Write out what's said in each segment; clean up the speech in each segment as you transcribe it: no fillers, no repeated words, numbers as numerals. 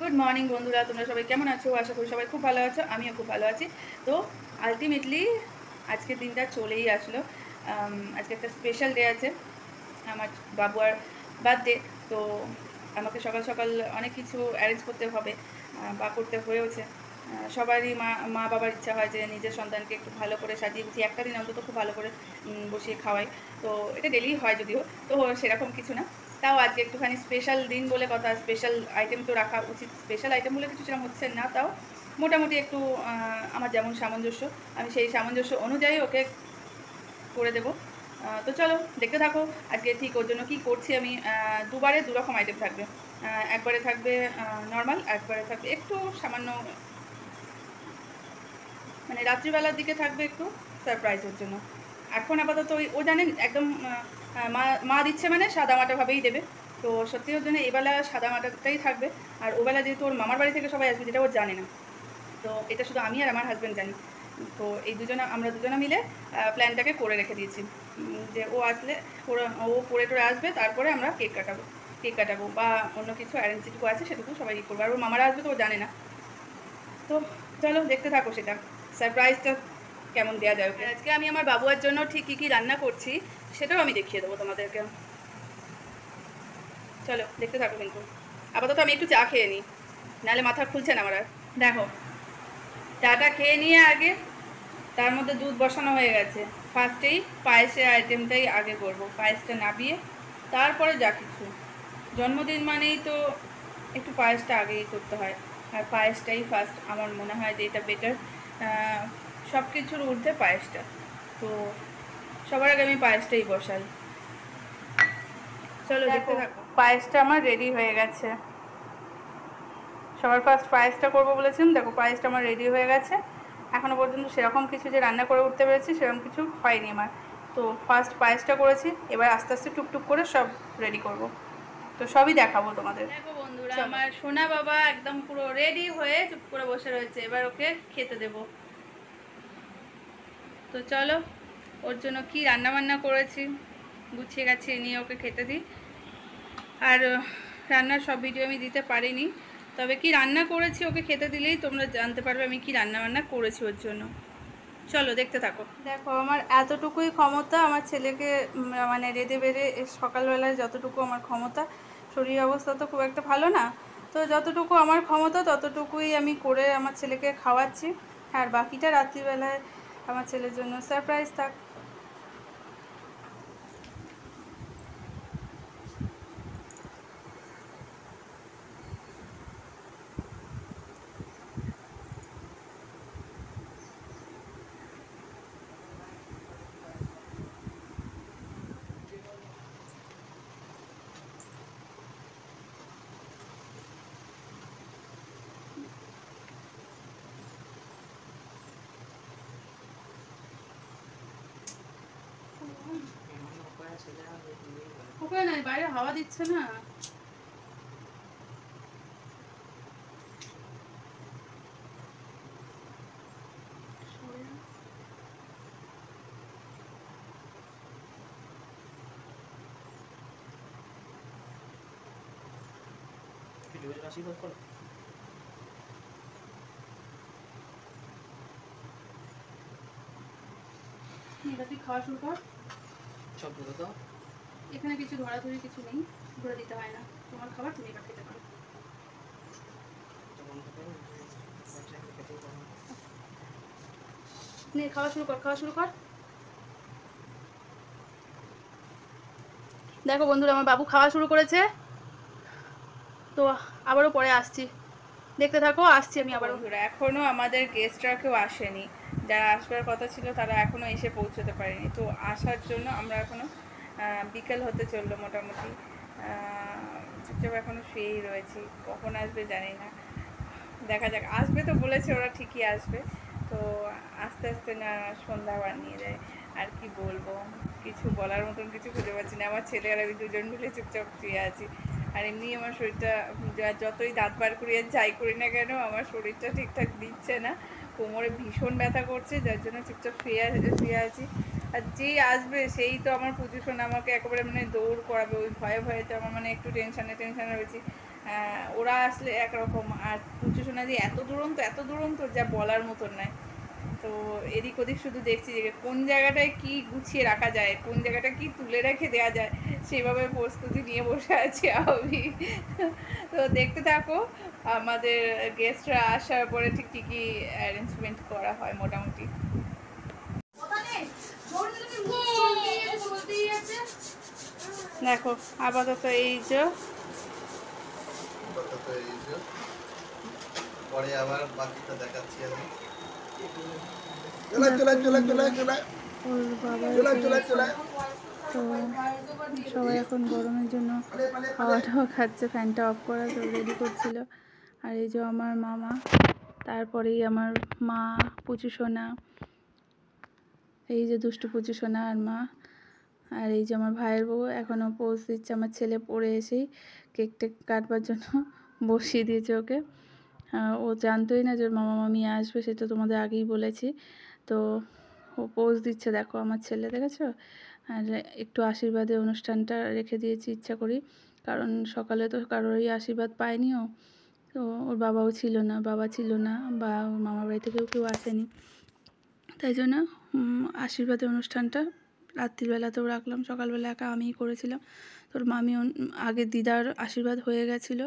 Good morning বন্ধুরা, তোমরা সবাই কেমন আছো? আশা করি সবাই খুব ভালো আছো, আমিও খুব ভালো আছি। তো আলটিমেটলি আজকের দিনটা চলেই আসলো। আজকে একটা স্পেশাল ডে আছে, আমার বাবু আর বার্থডে। তো আমাকে সকাল সকাল অনেক কিছু অ্যারেঞ্জ করতে হবে বা করতে হয়েওছে। সবারই মা মা বাবার ইচ্ছা হয় যে নিজের সন্তানকে একটু ভালো করে সাজিয়ে গুছিয়ে একটা দিন অন্তত খুব ভালো করে বসিয়ে খাওয়াই। তো এটা ডেলি হয় যদিও, তো সেরকম কিছু না। তাও আজকে একটুখানি স্পেশাল দিন বলে কথা, স্পেশাল আইটেম তো রাখা উচিত। স্পেশাল আইটেম বলে কিছু সেরকম হচ্ছে না, তাও মোটামুটি একটু আমার যেমন সামঞ্জস্য, আমি সেই সামঞ্জস্য অনুযায়ী ওকে করে দেবো। তো চলো দেখতে থাকো আজকে ঠিক ওর জন্য কী করছি আমি। দুবারে দুরকম আইটেম থাকবে। একবারে থাকবে নর্মাল, একবারে থাকবে একটু সামান্য, মানে রাত্রিবেলার দিকে থাকবে একটু সারপ্রাইজ ওর জন্য। এখন আপাতত ও জানেন একদম মা মা দিচ্ছে মানে সাদামাটাভাবেই দেবে। তো সত্যি ওর জন্য এবেলা সাদামাটাটাই থাকবে। আর ওবেলা যেহেতু ওর মামার বাড়ি থেকে সবাই আসবে, যেটা ও জানে না, তো এটা শুধু আমি আর আমার হাজব্যান্ড জানি। তো এই আমরা দুজনে মিলে প্ল্যানটাকে করে রেখে দিয়েছি যে ও আসলে ও পড়ে টোরে আসবে, তারপরে আমরা কেক কাটাবো বা অন্য কিছু অ্যারেঞ্জ যেটুকু আছে সেটুকু সবাই করবো। আর ওর মামারা আসবে তো ও জানে না। তো চলো দেখতে থাকো সেটা, সারপ্রাইজটা কেমন দেওয়া যায় ওকে। আজকে আমি আমার বাবুয়ার জন্য ঠিক কী কী রান্না করছি সেটাও আমি দেখিয়ে দেবো তোমাদেরকে। চলো দেখতে থাকো। কিন্তু আপাতত আমি একটু চা খেয়ে নিই, নাহলে মাথা খুলছে না আমার আর। দেখো, চাটা খেয়ে নিয়ে আগে তার মধ্যে দুধ বসানো হয়ে গেছে। ফার্স্টেই পায়েসের আইটেমটাই আগে করব, পায়েসটা নাবিয়ে তারপরে যা কিছু। জন্মদিন মানেই তো একটু পায়েসটা আগেই করতে হয়, আর পায়েসটাই ফার্স্ট আমার মনে হয় যে এটা বেটার সব কিছুর ঊর্ধ্বে পায়েসটা। তো সবার আগে আমি পায়েসটাই বসাই। চলো দেখতে থাকো। পায়েসটা আমার রেডি হয়ে গেছে। সবার ফার্স্ট পায়েসটা করবো বলেছিলাম, দেখো পায়েসটা আমার রেডি হয়ে গেছে। এখনও পর্যন্ত সেরকম কিছু যে রান্না করে উঠতে পেরেছি সেরকম কিছু হয়নি আমার। তো ফার্স্ট পায়েসটা করেছি, এবার আস্তে আস্তে টুকটুক করে সব রেডি করব। তো সবই দেখাবো তোমাদের। দেখো বন্ধুরা, আমার সোনা বাবা একদম পুরো রেডি হয়ে চুপ করে বসে রয়েছে, এবার ওকে খেতে দেব। তো চলো ওর জন্য কি রান্না বান্না করেছি গুছিয়ে গাছিয়ে নিয়ে ওকে খেতে দিই। আর রান্নার সব ভিডিও আমি দিতে পারিনি, তবে কি রান্না করেছি ওকে খেতে দিলেই তোমরা জানতে পারবে আমি কি রান্না বান্না করেছি ওর জন্য। চলো দেখতে থাকো। দেখো, আমার এতটুকুই ক্ষমতা আমার ছেলেকে মানে রেঁধে বেড়ে সকালবেলায় যতটুকু আমার ক্ষমতা, শরীর অবস্থা তো খুব একটা ভালো না, তো যতটুকু আমার ক্ষমতা ততটুকুই আমি করে আমার ছেলেকে খাওয়াচ্ছি। আর বাকিটা রাত্রিবেলায় আমার ছেলের জন্য সারপ্রাইজ থাক। উপায় নাই, বাইরে হাওয়া দিচ্ছে না। এবার তুই খাওয়া শুরু কর। সব ধরে দাও, এখানে কিছু ধরাধরি কিছু নেই, ধরে দিতে হয় না। তোমার খাবার তুমি এবার খেতে পারো। নে খাওয়া শুরু কর, খাওয়া শুরু কর। দেখো বন্ধুরা, আমার বাবু খাওয়া শুরু করেছে। তো আবারও পরে আসছি, দেখতে থাকো। আসছি আমি আবারও। বন্ধুরা, এখনও আমাদের গেস্টরা কেউ আসেনি। যারা আসবার কথা ছিল তারা এখনও এসে পৌঁছতে পারেনি। তো আসার জন্য আমরা এখনও বিকেল হতে চললো মোটামুটি, চুপচাপ এখনও শুয়েই রয়েছি। কখন আসবে জানি না, দেখা যাক। আসবে তো বলেছে, ওরা ঠিকই আসবে। তো আস্তে আস্তে না সন্ধ্যা বানিয়ে দেয়। আর কি বলবো, কিছু বলার মতন কিছু খুঁজে পাচ্ছি না। আমার ছেলে আর আমি দুজন মিলে চুপচাপ শুয়ে আছি। আর এমনি আমার শরীরটা যতই দাঁত বার করি আর যাই করি না কেন, আমার শরীরটা ঠিকঠাক দিচ্ছে না। কোমরে ভীষণ ব্যথা করছে, যার জন্য চুপচাপ শুয়ে আছি। আর যেই আসবে সেই তো আমার পুজো শোনা আমাকে একেবারে মানে দৌড় করাবে। ওই ভয়ে ভয়ে তো আমার মানে একটু টেনশানে রয়েছি। ওরা আসলে একরকম, আর পুচু সোনা যে এত দুরন্ত যা বলার মতন নয়। তো এদিক ওদিক শুধু দেখছি যে কোন জায়গাটায় কি গুছিয়ে রাখা যায়, কোন জায়গাটা কি তুলে রেখে দেওয়া যায়, সেভাবে প্রস্তুতি নিয়ে বসে আছি আমি। তো দেখতে থাকো আমাদের গেস্টরা আসার পরে ঠিক কী কী অ্যারেঞ্জমেন্ট করা হয় মোটামুটি। দেখো আপাতত এই যে পরে আবার বাকিটা দেখাচ্ছি আমি। তো সবাই এখন গরমের জন্য খাওয়া টাওয়া খাচ্ছে, ফ্যানটা অফ করা, তো রেডি করছিল। আর এই যে আমার মামা, তারপরেই আমার মা, পুচু সোনা, এই যে দুষ্টু পুচু সোনা আর মা, আর এই যে আমার ভাইয়ের বউ এখনও পোজ দিচ্ছে। আমার ছেলে পড়ে এসেই কেক টেক কাটবার জন্য বসিয়ে দিয়েছে ওকে। ও জানতোই না যে ওর মামা মামি আসবে, সেটা তোমাদের আগেই বলেছি। তো ও পোজ দিচ্ছে, দেখো আমার ছেলে, দেখেছো? আর একটু আশীর্বাদের অনুষ্ঠানটা রেখে দিয়েছি ইচ্ছা করি, কারণ সকালে তো কারোরই আশীর্বাদ পায়নি ও। তো ওর বাবাও ছিল না, বাবা ছিল না, বা ওর মামার বাড়ি থেকেও কেউ আসেনি, তাই জন্য আশীর্বাদের অনুষ্ঠানটা রাত্রিবেলাতেও রাখলাম, সকালবেলা একা আমিই করেছিলাম। তোর মামি আগে দিদার আশীর্বাদ হয়ে গেছিলো,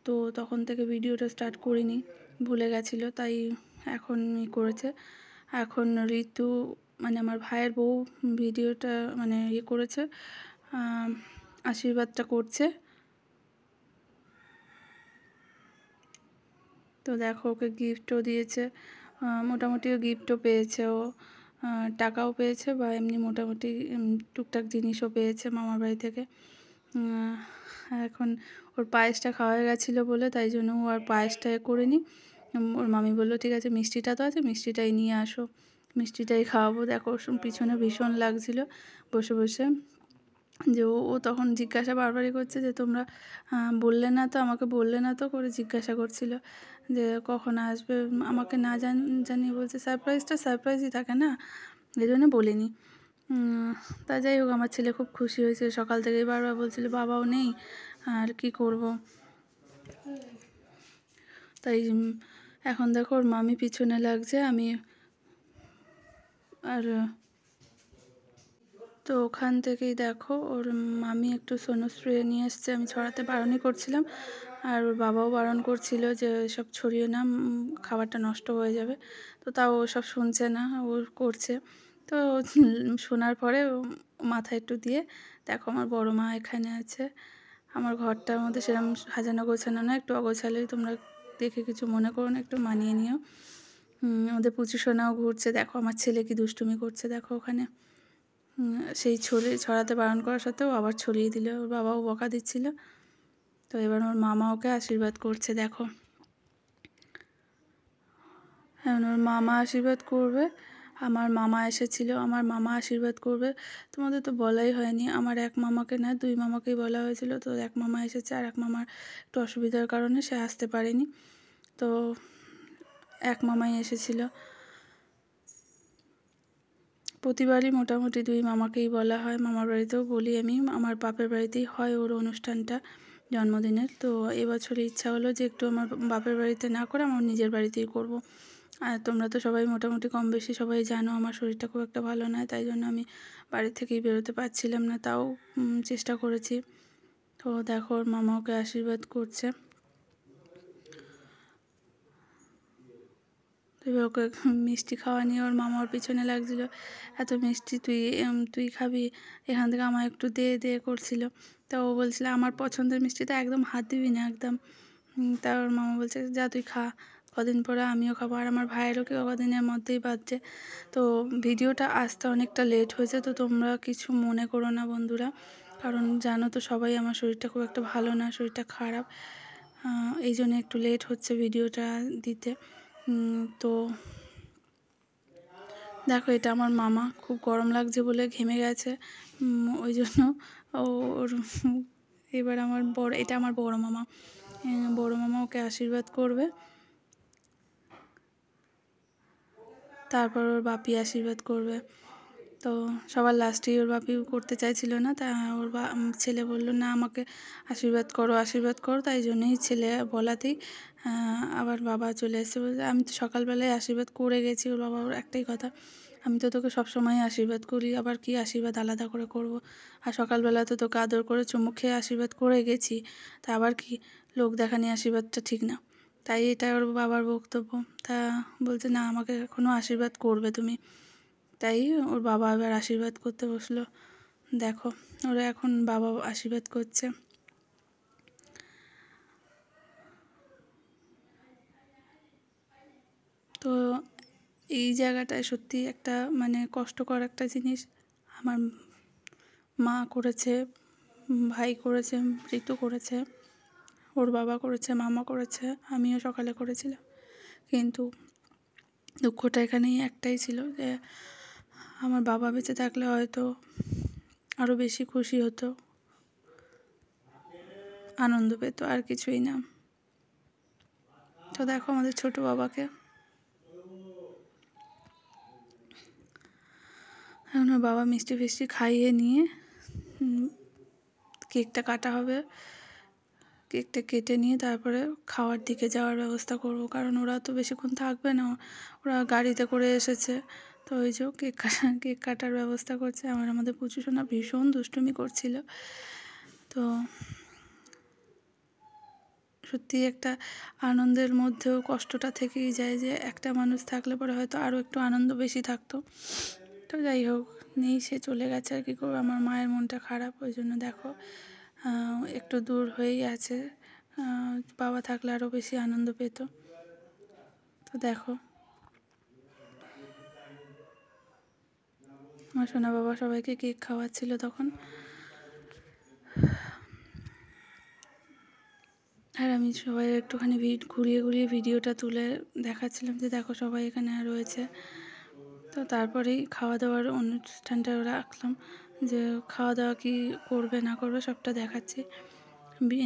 তো তখন থেকে ভিডিওটা স্টার্ট করিনি, ভুলে গেছিলো, তাই এখন করেছে। এখন ঋতু মানে আমার ভাইয়ের বউ ভিডিওটা মানে করেছে, আশীর্বাদটা করছে। তো দেখো ওকে গিফটও দিয়েছে, মোটামুটি ও গিফটও পেয়েছে, ও টাকাও পেয়েছে, বা এমনি মোটামুটি টুকটাক জিনিসও পেয়েছে মামার বাড়ি থেকে। এখন ওর পায়েসটা খাওয়া গেছিলো বলে তাই জন্য ও আর পায়েসটা করিনি। ওর মামি বললো ঠিক আছে মিষ্টিটা তো আছে, মিষ্টিটাই নিয়ে আসো, মিষ্টিটাই খাওয়াবো। দেখো পিছনে ভীষণ লাগছিলো বসে বসে, যে ও তখন জিজ্ঞাসা বারবারই করছে যে তোমরা বললে না তো, আমাকে বললে না তো, করে জিজ্ঞাসা করছিল যে কখন আসবে, আমাকে না জানিয়ে বলছে সারপ্রাইজটা সারপ্রাইজই থাকে না, এই জন্য বলিনি। তা যাই হোক, আমার ছেলে খুব খুশি হয়েছে, সকাল থেকেই বারবার বলছিল বাবাও নেই আর কি করব। তাই এখন দেখো ওর মামি পিছনে লাগছে, আমি আর তো ওখান থেকেই দেখো ওর মামি একটু সোনো স্প্রে নিয়ে এসছে, আমি ছড়াতে বারণই করছিলাম, আর ওর বাবাও বারণ করছিল যে সব ছড়িয়ে না, খাবারটা নষ্ট হয়ে যাবে। তো তাও ও সব শুনছে না, ও করছে। তো শোনার পরে মাথায় একটু দিয়ে, দেখো আমার বড় মা এখানে আছে, আমার ঘরটার মধ্যে সেরকম সাজানো গোছানো না, একটু অগোছালোই, তোমরা দেখে কিছু মনে করো না, একটু মানিয়ে নিও। ওদের পুচু সোনাও ঘুরছে, দেখো আমার ছেলে কি দুষ্টুমি করছে, দেখো ওখানে সেই ছড়াতে বারণ করা সত্ত্বেও আবার ছড়িয়ে দিল, ওর বাবাও বকা দিচ্ছিল। তো এবার ওর মামা ওকে আশীর্বাদ করছে, দেখো এখন ওর মামা আশীর্বাদ করবে। আমার মামা এসেছিলো, আমার মামা আশীর্বাদ করবে। তোমাদের তো বলাই হয়নি, আমার এক মামাকে না দুই মামাকেই বলা হয়েছিল, তো এক মামা এসেছে, আর এক মামার একটু অসুবিধার কারণে সে আসতে পারেনি, তো এক মামাই এসেছিলো। প্রতিবারই মোটামুটি দুই মামাকেই বলা হয়, মামার বাড়িতেও বলি আমি, আমার বাপের বাড়িতেই হয় ওর অনুষ্ঠানটা জন্মদিনের। তো এবছরে ইচ্ছা হলো যে একটু আমার বাপের বাড়িতে না করে আমার নিজের বাড়িতেই করব। আর তোমরা তো সবাই মোটামুটি কম বেশি সবাই জানো আমার শরীরটা খুব একটা ভালো নয়, তাই জন্য আমি বাড়ি থেকেই বেরোতে পারছিলাম না, তাও চেষ্টা করেছি। তো দেখো ওর মামা ওকে আশীর্বাদ করছে, তবে ওকে মিষ্টি খাওয়া নিয়ে ওর মামা ওর পিছনে লাগছিলো, এত মিষ্টি তুই খাবি, এখান থেকে আমার একটু দে দে করছিল। তা ও বলছিল আমার পছন্দের মিষ্টিটা একদম হাত দিবি না একদম। তা ওর মামা বলছে যা তুই খা, কদিন পরে আমিও খাবো, আর আমার ভাইয়েরও কি কদিনের মধ্যেই বাজছে। তো ভিডিওটা আসতে অনেকটা লেট হয়েছে, তো তোমরা কিছু মনে করো না বন্ধুরা, কারণ জানো তো সবাই আমার শরীরটা খুব একটা ভালো না, শরীরটা খারাপ, এই জন্য একটু লেট হচ্ছে ভিডিওটা দিতে। তো দেখো এটা আমার মামা, খুব গরম লাগছে বলে ঘেমে গেছে, ওই জন্য ওর এবার এটা আমার বড় মামা, বড় মামা ওকে আশীর্বাদ করবে, তারপর ওর বাপি আশীর্বাদ করবে। তো সবার লাস্টেই ওর বাপিও করতে চাইছিল না, তা ওর ছেলে বলল না আমাকে আশীর্বাদ করো, তাই জন্যই ছেলে বলাতেই আবার বাবা চলে এসেছে। বলছে আমি তো সকালবেলায় আশীর্বাদ করে গেছি। ওর বাবার একটাই কথা, আমি তো তোকে সবসময় আশীর্বাদ করি, আবার কি আশীর্বাদ আলাদা করে করব, আর সকালবেলা তো তোকে আদর করে চুমু খেয়ে আশীর্বাদ করে গেছি, তা আবার কি লোক দেখানি আশীর্বাদটা ঠিক না। তাই এটা ওর বাবার বক্তব্য। তা বলছে না আমাকে এখনও আশীর্বাদ করবে তুমি। তাই ওর বাবা এবার আশীর্বাদ করতে বসলো। দেখো ওরা এখন বাবা আশীর্বাদ করছে। তো এই জায়গাটায় সত্যি একটা মানে কষ্টকর একটা জিনিস। আমার মা করেছে, ভাই করেছে, ঋতু করেছে, ওর বাবা করেছে, মামা করেছে, আমিও সকালে করেছিলাম। কিন্তু দুঃখটা এখানেই একটাই ছিল যে আমার বাবা বেঁচে থাকলে হয়তো আরও বেশি খুশি হতো, আনন্দ পেত, আর কিছুই না। তো দেখো আমাদের ছোট বাবাকে এখন ওর বাবা মিষ্টি ফিষ্টি খাইয়ে নিয়ে কেকটা কাটা হবে। কেকটা কেটে নিয়ে তারপরে খাওয়ার দিকে যাওয়ার ব্যবস্থা করব, কারণ ওরা তো বেশিক্ষণ থাকবে না, ওরা গাড়িতে করে এসেছে। তো ওই যে কেক কাটার ব্যবস্থা করছে। আমাদের পুচু সোনা ভীষণ দুষ্টুমি করছিল। তো সত্যি একটা আনন্দের মধ্যেও কষ্টটা থেকেই যায় যে একটা মানুষ থাকলে পরে হয়তো আরও একটু আনন্দ বেশি থাকতো। তো যাই হোক, নেই, সে চলে গেছে, আর কী করবো। আমার মায়ের মনটা খারাপ, ওই জন্য দেখো একটু দূর হয়েই আছে। বাবা থাকলে আরও বেশি আনন্দ পেত। তো দেখো আমার সোনা বাবা সবাইকে কেক খাওয়াচ্ছিল তখন, আর আমি সবাই একটুখানি ঘুরিয়ে ঘুরিয়ে ভিডিওটা তুলে দেখাচ্ছিলাম যে দেখো সবাই এখানে রয়েছে। তো তারপরেই খাওয়া দাওয়ার অনুষ্ঠানটা রাখলাম, যে খাওয়া দাওয়া কী করবে না করবে সবটা দেখাচ্ছি।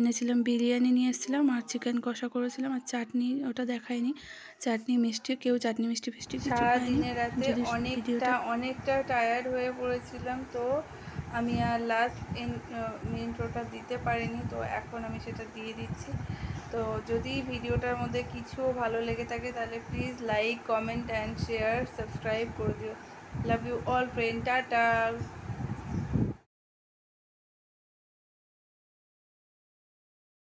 এনেছিলাম বিরিয়ানি, নিয়ে এসেছিলাম, আর চিকেন কষা করেছিলাম, আর চাটনি ওটা দেখাইনি। চাটনি মিষ্টি, কেউ চাটনি মিষ্টি ফিষ্টি কিছু খায়নি। সারাদিনের রাতে যদি ভিডিওটা অনেকটা টায়ার্ড হয়ে পড়েছিলাম, তো আমি আর লাস্ট ইন্ট্রোটা দিতে পারিনি, তো এখন আমি সেটা দিয়ে দিচ্ছি। তো যদি ভিডিওটার মধ্যে কিছু ভালো লেগে থাকে তাহলে please like, comment and share, subscribe করে দিও। Love you all friend, tata.